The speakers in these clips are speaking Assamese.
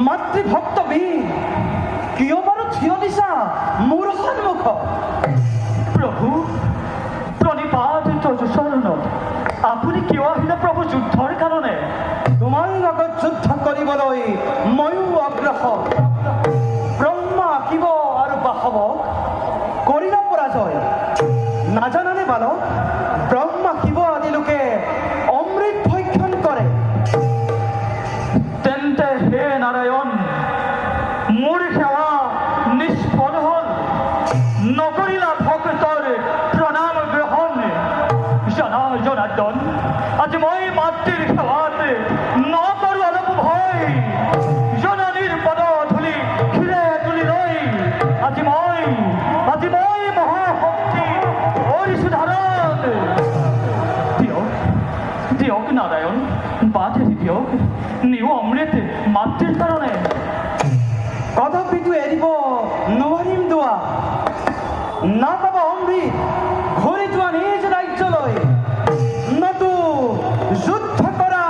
মাতৃভক্ত বীৰ কিয় বাৰু থিয় দিছা মোৰ সন্মুখত? প্ৰভু প্ৰণিপাত চৰণত আপুনি কিয় আহিলে প্ৰভু যুদ্ধৰ কাৰণে? তোমাৰ লগত যুদ্ধ কৰিবলৈ ময়ো অগ্ৰসৰ। ব্ৰহ্মা শিৱ আৰু বাসৱক কৰিলা পৰাজয়। নাজানানে বালক, ব্ৰহ্মা শিৱ আদি লোকে অমৃত ভক্ষণ কৰে। তেন্তে হে নাৰায়ণ, মোৰ সেৱা নিষ্ফল হ'ল, নকৰিলা ভক্তৰ প্ৰণাম গ্ৰহণ। জনাৰ্দন, আজি মই মাতৃৰ সেৱাত নকৰো অলপ ভয়। জননীৰ পদ ধূলি শিৰে তুলি লৈ আজি মই মহাশক্তি কৰিছো ধাৰণ। দিয়ক নাৰায়ণ, বাট এৰি দিয়ক, নিও অমৃত মাতৃৰ কাৰণে। কদাপিতো এৰিব নোৱাৰিম দোৱা। নাপাব অমৃত ঘূৰি যোৱা নিজ ৰাজ্যলৈ। নতু যুদ্ধ কৰা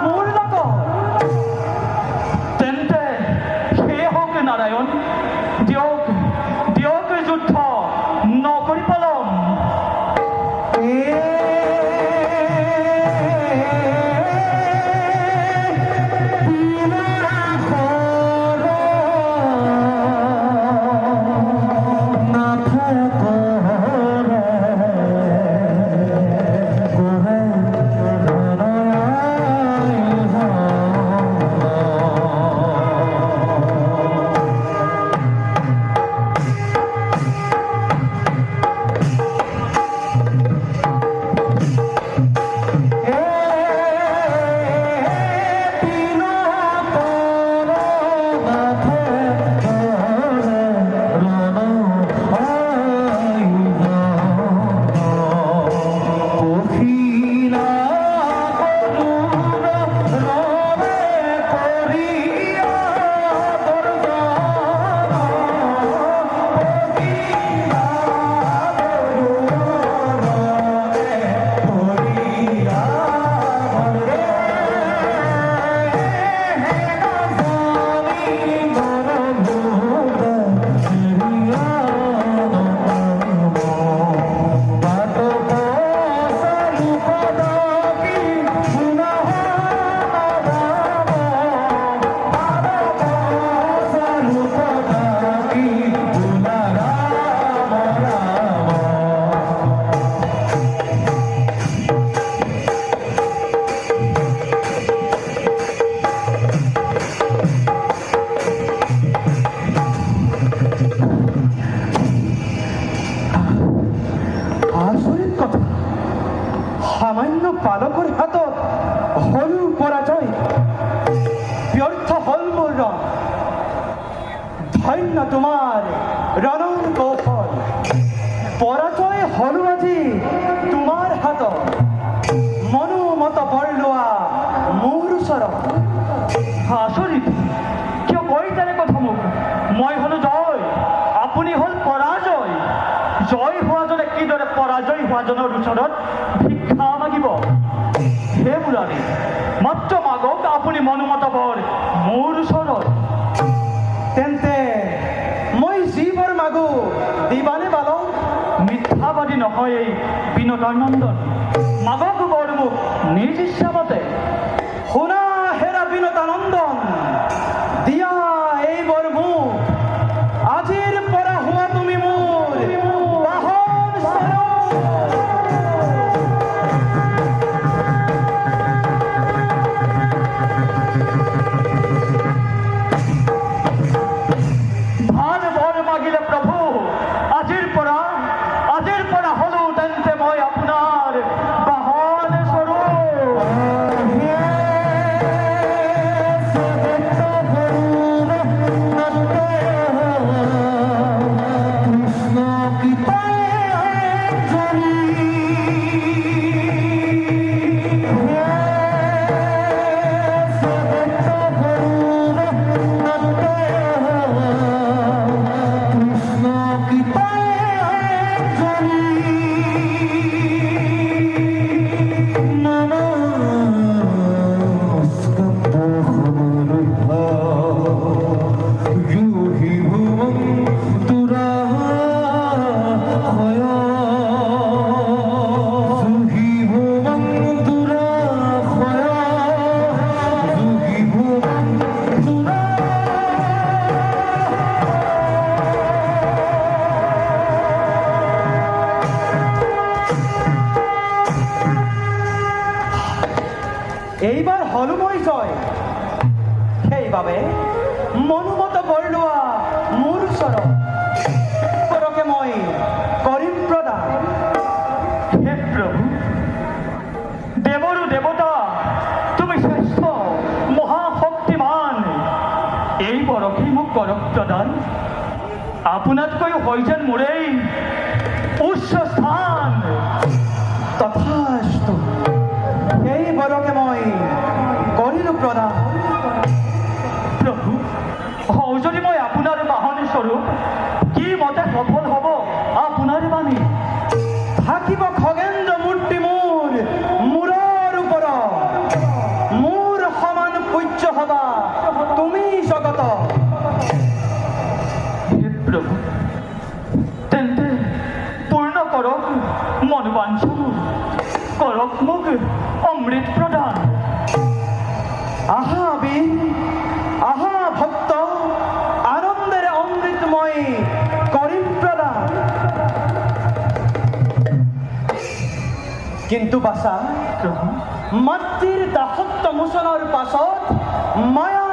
মোৰ লগত। তেন্তে সেই হওক নাৰায়ণ, দিয়ক যুদ্ধ নকৰি পলম। সামান্য বালকৰ হাতত সৰু পৰাজয়। ব্যৰ্থ হল মোৰ ৰণ। ধন্য তোমাৰ ৰণৰ কৌশল। পৰাজয় হলো আজি তোমাৰ হাতত। মনোমত বৰ লোৱা মোৰ ওচৰত। আচৰিত, কিয় কৈ তেনে কথা মোক? মই হলো জয়, আপুনি হল পৰাজয়। জয় হোৱাজনে কিদৰে পৰাজয় হোৱাজনৰ ওচৰত ভিক্ষা মাগিব? হে মুৰাৰী, মাত্ৰ মাগক আপুনি মনোমত বৰ মোৰ ওচৰত। তেন্তে মই যি বৰ মাগো দিবানে বালক? মিথ্যাবাদী নহয় এই বিনোদৰ নন্দন, মাগক বৰ মোক নিজ ইচ্ছামতে। শুনা হেৰা বিনোদানন্দন, দিয়া এই বৰ মোক। আজিৰ পৰা হোৱা তুমি মোৰ বাহন স্বৰূপ। ভাল বৰ মাগিলে প্ৰভু, আজিৰ পৰা হলো তেন্তে মই আপোনাৰ বাবে মনোমত বৰলোৱা মোৰ ওচৰত কৰকে মই কৰিম প্ৰদান। হে প্ৰভু, দেৱৰো দেৱতা, তুমি শ্ৰেষ্ঠ মহাশক্তিমান, এই বৰকেই মোক কৰক প্ৰদান। আপোনাতকৈ হয় যেন মোৰেই উচ্চ স্থান। তথাস্তু, সেই বৰকে মই কৰিলোঁ প্ৰদান। প্ৰভু, হওঁ যদি মই আপোনাৰ বাহনী স্বৰূপ, কি মতে সফল হ'ব আপোনাৰ বাণী? থাকিব খগেন্দ্ৰ মূৰ্তি মোৰ মূৰৰ ওপৰত, মোৰ সমান পূজ্য হবা তুমি জগত। হে প্ৰভু, তেন্তে পূৰ্ণ কৰক মনোবাঞ্ছাবোৰ, কৰক মোক অমৃত প্ৰদান। আহা বীৰ, আহা ভক্ত, আনন্দেৰে অমৃত মই কৰিম প্ৰদান। কিন্তু বাছা, প্ৰভু, মাতৃৰ দাসত্ব মোচনৰ পাছত মায়া